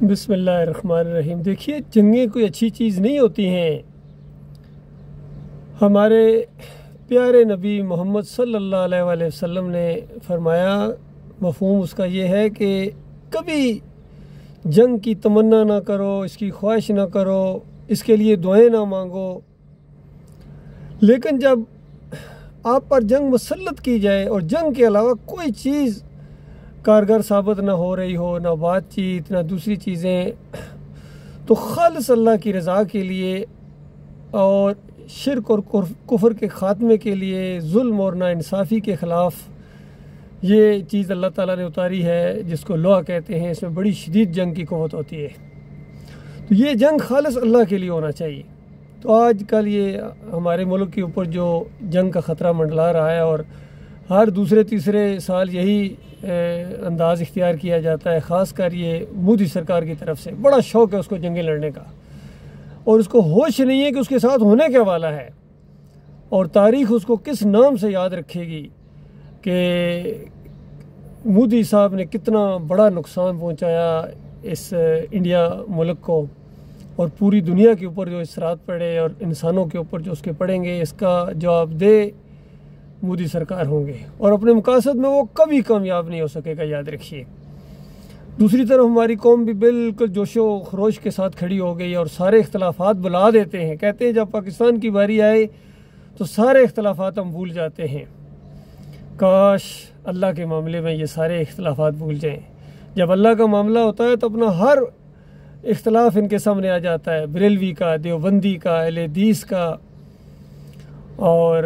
بسم اللہ الرحمن الرحیم۔ دیکھیے، جنگیں کوئی اچھی چیز نہیں ہوتی ہیں۔ ہمارے پیارے نبی محمد صلی اللہ علیہ وآلہ وسلم نے فرمایا، مفہوم اس کا یہ ہے کہ کبھی جنگ کی تمنا نہ کرو، اس کی خواہش نہ کرو، اس کے لیے دعائیں نہ مانگو، لیکن جب آپ پر جنگ مسلط کی جائے اور جنگ کے علاوہ کوئی چیز کارگر ثابت نہ ہو رہی ہو، نہ بات چیت نہ دوسری چیزیں، تو خالص اللہ کی رضا کے لیے اور شرک اور کفر کے خاتمے کے لیے، ظلم اور ناانصافی کے خلاف یہ چیز اللہ تعالیٰ نے اتاری ہے، جس کو لوہا کہتے ہیں۔ اس میں بڑی شدید جنگ کی قوت ہوتی ہے، تو یہ جنگ خالص اللہ کے لیے ہونا چاہیے۔ تو آج کل یہ ہمارے ملک کے اوپر جو جنگ کا خطرہ منڈلا رہا ہے، اور ہر دوسرے تیسرے سال یہی انداز اختیار کیا جاتا ہے، خاص کر یہ مودی سرکار کی طرف سے بڑا شوق ہے اس کو جنگیں لڑنے کا، اور اس کو ہوش نہیں ہے کہ اس کے ساتھ ہونے کیا والا ہے، اور تاریخ اس کو کس نام سے یاد رکھے گی کہ مودی صاحب نے کتنا بڑا نقصان پہنچایا اس انڈیا ملک کو، اور پوری دنیا کے اوپر جو اثرات پڑے اور انسانوں کے اوپر جو اس کے پڑیں گے، اس کا جواب دہ مودی سرکار ہوں گے، اور اپنے مقاصد میں وہ کبھی کامیاب نہیں ہو سکے گا، یاد رکھیے۔ دوسری طرف ہماری قوم بھی بالکل جوش و خروش کے ساتھ کھڑی ہو گئی، اور سارے اختلافات بلا دیتے ہیں، کہتے ہیں جب پاکستان کی باری آئے تو سارے اختلافات ہم بھول جاتے ہیں۔ کاش اللہ کے معاملے میں یہ سارے اختلافات بھول جائیں۔ جب اللہ کا معاملہ ہوتا ہے تو اپنا ہر اختلاف ان کے سامنے آ جاتا ہے، بریلوی کا، دیوبندی کا، اہل حدیث کا، اور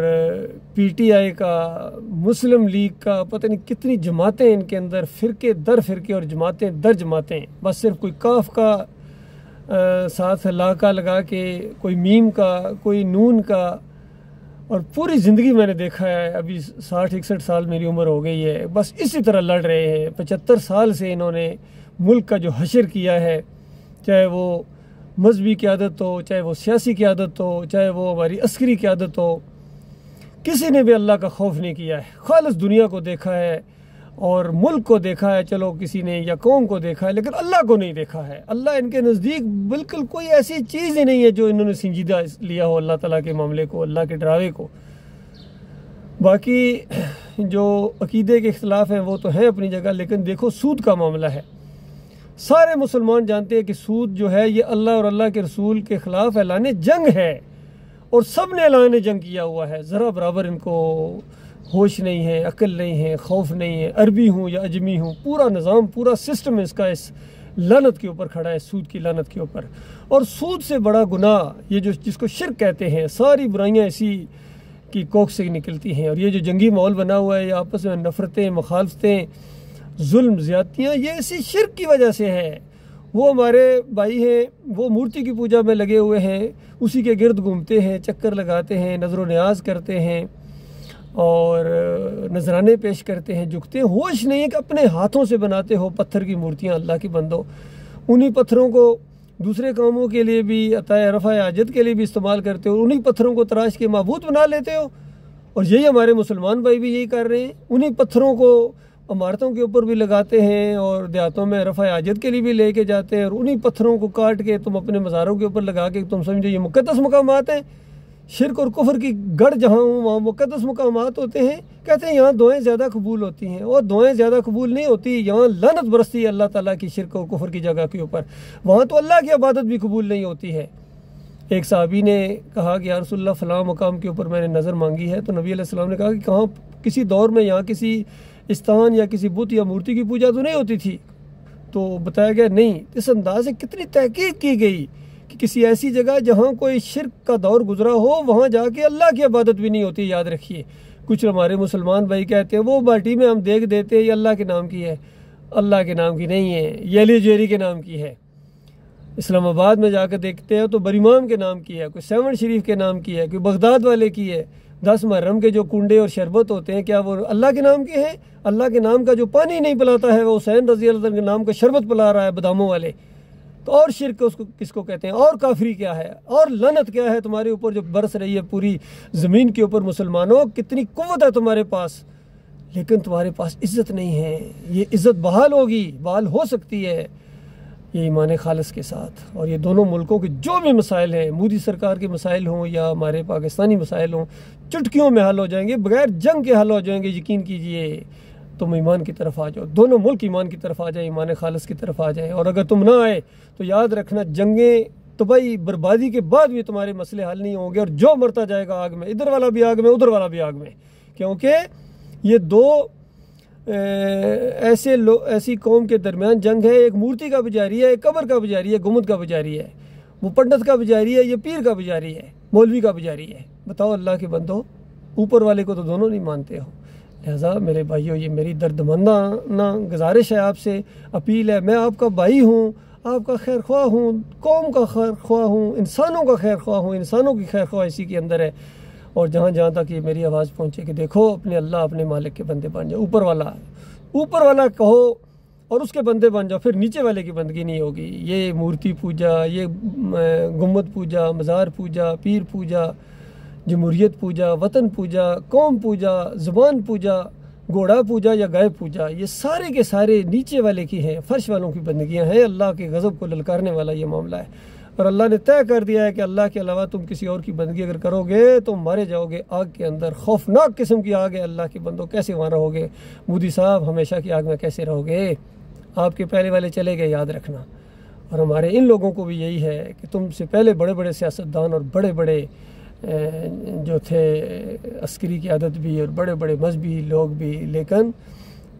پی ٹی آئی کا، مسلم لیگ کا، پتہ نہیں کتنی جماعتیں ان کے اندر، فرقے در فرقے اور جماعتیں در جماعتیں، بس صرف کوئی کاف کا ساتھ لا کا لگا کے، کوئی میم کا، کوئی نون کا، اور پوری زندگی میں نے دیکھا ہے، ابھی 60-61 سال میری عمر ہو گئی ہے، بس اسی طرح لڑ رہے ہیں۔ 75 سال سے انہوں نے ملک کا جو حشر کیا ہے، چاہے وہ مذہبی قیادت ہو، چاہے وہ سیاسی قیادت ہو، چاہے وہ ہماری عسکری قیادت ہو، کسی نے بھی اللہ کا خوف نہیں کیا ہے۔ خالص دنیا کو دیکھا ہے اور ملک کو دیکھا ہے، چلو کسی نے یا قوم کو دیکھا ہے، لیکن اللہ کو نہیں دیکھا ہے۔ اللہ ان کے نزدیک بالکل کوئی ایسی چیز ہی نہیں ہے جو انہوں نے سنجیدہ لیا ہو اللہ تعالیٰ کے معاملے کو، اللہ کے ڈراوے کو۔ باقی جو عقیدے کے اختلاف ہیں وہ تو ہیں اپنی جگہ، لیکن دیکھو سود کا معاملہ ہے، سارے مسلمان جانتے ہیں کہ سود جو ہے یہ اللہ اور اللہ کے رسول کے خلاف اعلان جنگ ہے، اور سب نے اعلان جنگ کیا ہوا ہے۔ ذرا برابر ان کو ہوش نہیں ہے، عقل نہیں ہے، خوف نہیں ہے، عربی ہوں یا اجمی ہوں، پورا نظام، پورا سسٹم اس کا اس لعنت کے اوپر کھڑا ہے، سود کی لعنت کے اوپر۔ اور سود سے بڑا گناہ یہ جس کو شرک کہتے ہیں، ساری برائیاں اسی کی کوکھ سے نکلتی ہیں، اور یہ جو جنگی ماحول بنا ہوا ہے، یہ آپس میں نفرتیں، مخالفتیں، ظلم، زیادتیاں، یہ اسی شرک کی وجہ سے ہے۔ وہ ہمارے بھائی ہیں، وہ مورتی کی پوجا میں لگے ہوئے ہیں، اسی کے گرد گھومتے ہیں، چکر لگاتے ہیں، نظر و نیاز کرتے ہیں، اور نذرانے پیش کرتے ہیں، جھکتے ہیں۔ ہوش نہیں ہے کہ اپنے ہاتھوں سے بناتے ہو پتھر کی مورتیاں، اللہ کی بندو، انہی پتھروں کو دوسرے کاموں کے لیے بھی، عطا رفع حاجت کے لیے بھی استعمال کرتے ہو، انہی پتھروں کو تراش کے معبود بنا لیتے ہو۔ اور یہی ہمارے مسلمان بھائی بھی یہی کر رہے ہیں، انہی پتھروں کو عمارتوں کے اوپر بھی لگاتے ہیں، اور دیہاتوں میں رفع حاجت کے لیے بھی لے کے جاتے ہیں، اور انہی پتھروں کو کاٹ کے تم اپنے مزاروں کے اوپر لگا کے تم سمجھو یہ مقدس مقامات ہیں۔ شرک اور کفر کی گڑھ جہاں ہوں وہاں مقدس مقامات ہوتے ہیں، کہتے ہیں یہاں دعائیں زیادہ قبول ہوتی ہیں، اور دعائیں زیادہ قبول نہیں ہوتی، یہاں لعنت برستی ہے اللہ تعالیٰ کی شرک اور کفر کی جگہ کے اوپر، وہاں تو اللہ کی عبادت بھی قبول نہیں ہوتی ہے۔ ایک صحابی نے کہا کہ یا رسول اللہ فلاں مقام کے اوپر میں نے نظر مانگی ہے، تو نبی علیہ السلام نے کہا کہ کہاں، کسی دور میں یہاں کسی استان یا کسی بت یا مورتی کی پوجا تو نہیں ہوتی تھی؟ تو بتایا گیا نہیں۔ اس انداز سے کتنی تحقیق کی گئی کہ کسی ایسی جگہ جہاں کوئی شرک کا دور گزرا ہو، وہاں جا کے اللہ کی عبادت بھی نہیں ہوتی، یاد رکھیے۔ کچھ ہمارے مسلمان بھائی کہتے ہیں وہ باٹی میں ہم دیکھ دیتے ہیں، یہ اللہ کے نام کی ہے، اللہ کے نام کی نہیں ہے، یہ علی جیری کے نام کی ہے۔ اسلام آباد میں جا کے دیکھتے ہیں تو بریمام کے نام کی ہے، کوئی سیون شریف کے نام کی ہے، کوئی بغداد والے کی ہے۔ 10 محرم کے جو کنڈے اور شربت ہوتے ہیں، کیا وہ اللہ کے نام کے ہیں؟ اللہ کے نام کا جو پانی نہیں پلاتا ہے وہ حسین رضی اللہ عنہ کے نام کا شربت پلا رہا ہے باداموں والے۔ تو اور شرک اس کو کس کو کہتے ہیں؟ اور کافری کیا ہے؟ اور لعنت کیا ہے تمہارے اوپر جو برس رہی ہے پوری زمین کے اوپر؟ مسلمانوں کتنی قوت ہے تمہارے پاس، لیکن تمہارے پاس عزت نہیں ہے۔ یہ عزت بحال ہوگی، بحال ہو سکتی ہے، یہ ایمان خالص کے ساتھ، اور یہ دونوں ملکوں کے جو بھی مسائل ہیں، مودی سرکار کے مسائل ہوں یا ہمارے پاکستانی مسائل ہوں، چٹکیوں میں حل ہو جائیں گے، بغیر جنگ کے حل ہو جائیں گے، یقین کیجئے۔ تم ایمان کی طرف آ جاؤ، دونوں ملک ایمان کی طرف آ جائیں، ایمان خالص کی طرف آ جائیں، اور اگر تم نہ آئے تو یاد رکھنا جنگیں تباہی بربادی کے بعد بھی تمہارے مسئلے حل نہیں ہوں گے، اور جو مرتا جائے گا آگ میں، ادھر والا بھی آگ میں ادھر والا بھی آگ میں، کیونکہ یہ دو ایسی قوم کے درمیان جنگ ہے، ایک مورتی کا پجاری ہے، ایک قبر کا پجاری ہے، گنبد کا پجاری ہے، وہ پنڈت کا پجاری ہے، یہ پیر کا پجاری ہے، مولوی کا پجاری ہے۔ بتاؤ اللہ کے بندو، اوپر والے کو تو دونوں نہیں مانتے ہو۔ لہٰذا میرے بھائیوں، یہ میری دردمندانہ گزارش ہے، آپ سے اپیل ہے، میں آپ کا بھائی ہوں، آپ کا خیر خواہ ہوں، قوم کا خیر خواہ ہوں، انسانوں کا خیر خواہ ہوں، انسانوں کی خیر خواہ اسی کے اندر ہے، اور جہاں تک یہ میری آواز پہنچے کہ دیکھو اپنے اللہ اپنے مالک کے بندے بن جاؤ، اوپر والا کہو اور اس کے بندے بن جاؤ، پھر نیچے والے کی بندگی نہیں ہوگی۔ یہ مورتی پوجا، یہ گنبد پوجا، مزار پوجا، پیر پوجا، جمہوریت پوجا، وطن پوجا، قوم پوجا، زبان پوجا، گھوڑا پوجا یا گائے پوجا، یہ سارے کے سارے نیچے والے کی ہیں، فرش والوں کی بندگیاں ہیں۔ اللہ کے غضب کو للکارنے والا یہ معاملہ ہے، اور اللہ نے طے کر دیا ہے کہ اللہ کے علاوہ تم کسی اور کی بندگی اگر کرو گے تو مارے جاؤ گے آگ کے اندر۔ خوفناک قسم کی آگ ہے، اللہ کے بندوں کیسے وہاں رہو گے؟ مودی صاحب ہمیشہ کی آگ میں کیسے رہو گے؟ آپ کے پہلے والے چلے گئے، یاد رکھنا۔ اور ہمارے ان لوگوں کو بھی یہی ہے کہ تم سے پہلے بڑے بڑے سیاستدان اور بڑے بڑے جو تھے عسکری قیادت بھی اور بڑے بڑے مذہبی لوگ بھی، لیکن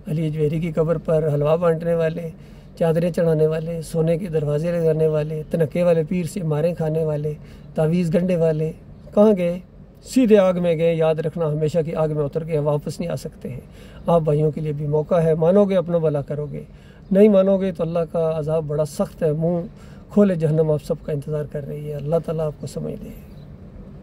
علی جویری کی قبر پر حلوہ بانٹنے والے، چادریں چڑھانے والے، سونے کے دروازے لگانے والے، تنکے والے پیر سے ماریں کھانے والے، تعویذ گنڈے والے کہاں گئے؟ سیدھے آگ میں گئے۔ یاد رکھنا ہمیشہ کی آگ میں اتر گئے، واپس نہیں آ سکتے ہیں۔ آپ بھائیوں کے لیے بھی موقع ہے، مانو گے اپنا بھلا کرو گے، نہیں مانو گے تو اللہ کا عذاب بڑا سخت ہے، منہ کھولے جہنم آپ سب کا انتظار کر رہی ہے۔ اللہ تعالیٰ آپ کو سمجھ دے۔